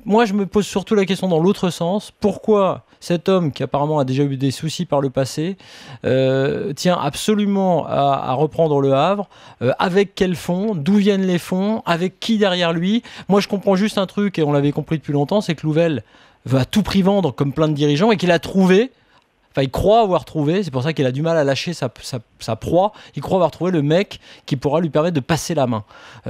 moi, je me pose surtout la question dans l'autre sens. Pourquoi cet homme, qui apparemment a déjà eu des soucis par le passé, tient absolument à reprendre le Havre? Avec quels fonds? D'où viennent les fonds? Avec qui derrière lui? Moi, je comprends juste un truc, et on l'avait compris depuis longtemps, c'est que Louvel veut à tout prix vendre comme plein de dirigeants et qu'il a trouvé. Enfin, il croit avoir trouvé, c'est pour ça qu'il a du mal à lâcher sa proie. Il croit avoir trouvé le mec qui pourra lui permettre de passer la main.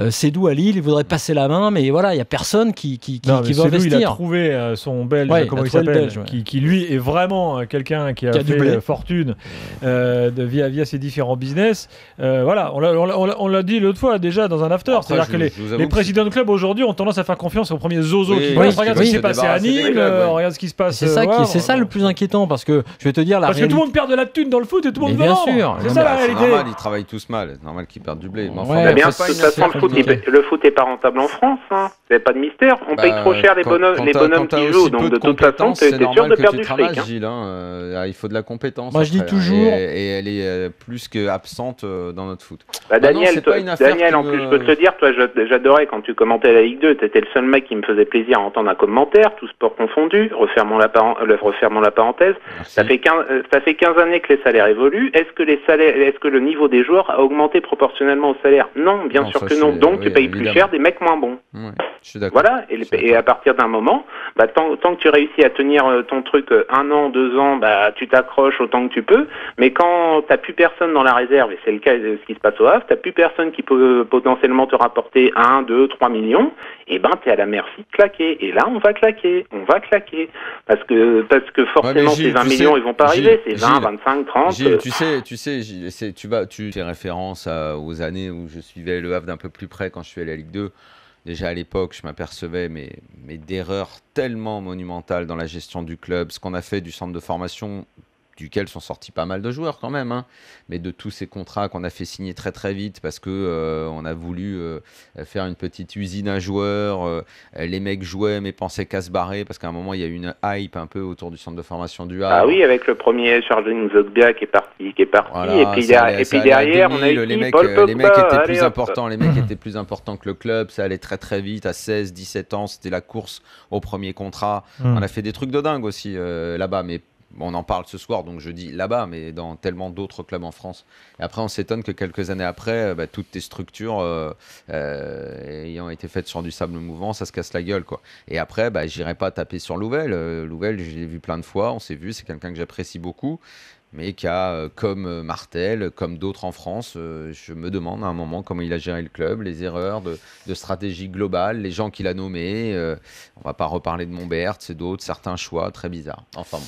Sédou à Lille, il voudrait passer la main, mais voilà, il n'y a personne qui veut investir. Il a trouvé son Belge, comment il s'appelle, qui lui est vraiment quelqu'un qui a fait fortune via ses différents business. Voilà, on l'a dit l'autre fois déjà dans un after. C'est-à-dire que les présidents de club aujourd'hui ont tendance à faire confiance aux premiers zozos qui regarde ce qui s'est passé à Nîmes, regarde ce qui se passe. C'est ça le plus inquiétant, parce que je vais te dire parce que tout le monde perd de la thune dans le foot et tout le monde veut bien vendre. sûr. C'est ça la réalité. C'est normal, ils travaillent tous mal. C'est normal qu'ils perdent du blé. Mais enfin, bien, de toute façon, le foot est pas rentable en France. Hein. Il n'y a pas de mystère. On paye trop cher les bonhommes qui jouent. Donc de toute façon, tu es sûr de perdre du fric. Gilles, il faut de la compétence. Moi, je dis toujours. Et elle est plus qu'absente dans notre foot. Daniel, en plus, je peux te le dire, toi, j'adorais quand tu commentais la Ligue 2. Tu étais le seul mec qui me faisait plaisir à entendre un commentaire, tout sport confondu. Refermons la parenthèse. Ça fait 15 années que les salaires évoluent. Est-ce que le niveau des joueurs a augmenté proportionnellement au salaire? Non, bien sûr que non. Donc tu payes plus cher des mecs moins bons. Ouais, je suis d'accord. Voilà, et à partir d'un moment, tant que tu réussis à tenir ton truc 1 an, 2 ans, tu t'accroches autant que tu peux. Mais quand t'as plus personne dans la réserve, et c'est le cas de ce qui se passe au Havre, t'as plus personne qui peut potentiellement te rapporter 1, 2, 3 millions, et t'es à la merci de claquer. Et là, on va claquer. Parce que forcément, ces 20 millions, ils vont pas arriver. C'est 20, 25, 30. Gilles, tu sais, Gilles, tu fais référence aux années où je suivais le Havre d'un peu plus près quand je suis allé à Ligue 2. Déjà à l'époque, je m'apercevais mais d'erreurs tellement monumentales dans la gestion du club. Ce qu'on a fait du centre de formation, duquel sont sortis pas mal de joueurs quand même, mais de tous ces contrats qu'on a fait signer très très vite parce que on a voulu faire une petite usine à joueurs. Les mecs jouaient mais pensaient qu'à se barrer parce qu'à un moment il y a eu une hype un peu autour du centre de formation du Havre. Ah oui, avec le premier Charles Zogbia qui est parti. Voilà, et puis derrière, on a eu les mecs étaient plus importants que le club. Ça allait très très vite. À 16, 17 ans, c'était la course au premier contrat. On a fait des trucs de dingue aussi là-bas, mais on en parle ce soir, donc je dis là-bas, mais dans tellement d'autres clubs en France. Et après, on s'étonne que quelques années après, toutes tes structures ayant été faites sur du sable mouvant, ça se casse la gueule, quoi. Et après, j'irai pas taper sur Louvel. Louvel, je l'ai vu plein de fois, on s'est vu, c'est quelqu'un que j'apprécie beaucoup, mais qui a, comme Martel, comme d'autres en France, je me demande à un moment comment il a géré le club, les erreurs de stratégie globale, les gens qu'il a nommés. On va pas reparler de Montbert, c'est d'autres, certains choix très bizarres. Enfin bon.